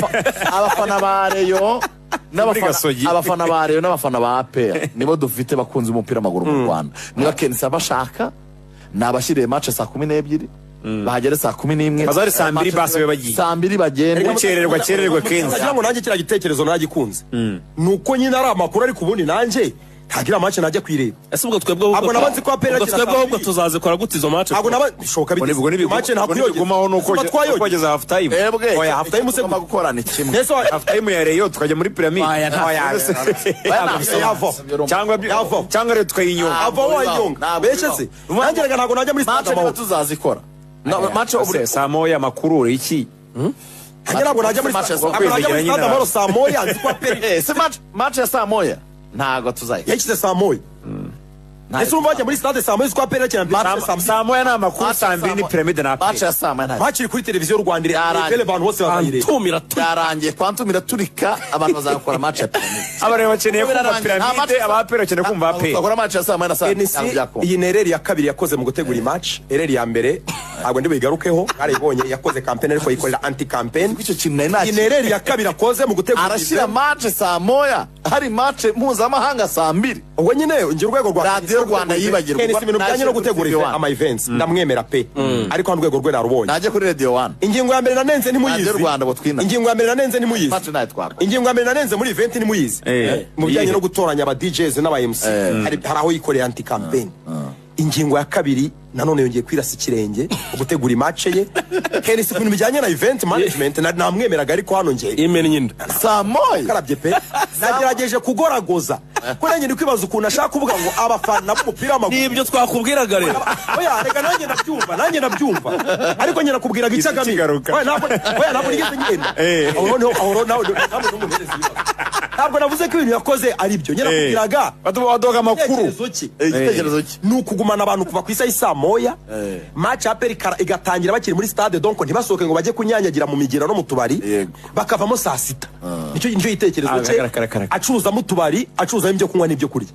abafana ba Rayon abafana ba Rayon n'abafana ba APR nibo dufite bakunze umupira w'amaguru mu Rwanda. Niba Kenisa bashaka nabashiriye match saa 12 bahagere saa 11 bazari saa 2 base bagiye saa 2 bagende gukererwa Kenisa kugira ngo nanjye kira gitekerezo nagikunze nuko nyine ari amakuru ari kubundi nanjye ntagira match najya kwireba. Ese ubwo twebwe ahubwo nabanze ko APR twebwe ahubwo tuzazikora gute izo match? ahubwo bishoka bite match gumaho nuko twageze half time. Oya half time se gukorana kimwe. Nese half time ya Rayon tukajya muri pyramid. Cyangwa rero tukayinyonga. avo wayonga beshe se nanjye ntago najya muri match niba tuzazikora. Match saa moya makuru iki ntabwo najya muri stade amahoro saa moya nzi ko APR se match ya saa moya ntago tuzayi yakize saa moya. Ese urumva bajya muri stade saa moya ko APR cyane saa moya na makuru saa 2 ni pyramid na match ya saa moya match iri kuri televiziyo y'u Rwanda iri abantu bose bakayireba tumira yarangiye kwantumira turika abantu bazakora match ya pyramid. Abareba bakeneye kumva pyramid APR bakeneye kumva APR bakora match ya saa moya na saa iyi nereri ya kabiri yakoze mu gutegura match ereri ya mbere ntabwo ndi bigarukeho aribonye yakoze campaign ariko yikorera anti campaign. Icyo kintu nari iyi nereri ya kabiri akoze mu gutegura arashira match saa moya hari match mpuzamahanga saa 2 ubwo nyine ngira urwego rwa Radio Rwanda yibagirwa ibintu bijyanye no gutegura ama events ndamwemera pe ariko urwego rwe narubonye naje kuri Radio 1 ingingo ya mbere nanenze ntimuyizi Radio Rwanda bo twina ingingo ya mbere nanenze ntimuyizi match nayo twakora ingingo ya mbere nanenze muri event ntimuyizi mu bijyanye no gutoranya aba DJs n'aba MC hari aho yikorera anti campaign. Ingingo ya kabiri nanone yongeye kwirasa ikirenge gutegura match ye Kenisi ibintu bijyanye na event management namwemeraga ariko hano ngiye imeni nyinda saa moya karabye pe nagerageje kugoragoza ko nanjye ndi kwibaza ukuntu ashaka kuvuga ngo abafana b'umupira w'amaguru nibyo twakubwiraga rero. oya reka nanjye nabyumva ariko nyina kubwiraga icyagamira ntabwo nigeze ngenda aho ntabwo navuze ko ibintu yakoze ari byo nyina kubwiraga badoga amakuru igitekerezo cye ni ukugumana abantu kuva ku isaha saa moya match APR igatangira bakiri muri stade donc ntibasohoke ngo bajye kunyanyagira mu migera no mu tubari bakavamo saa 6. Nicyo yitekerezo cye acuruza mu tubari acuruza ibyo kunywa n'ibyo kurya.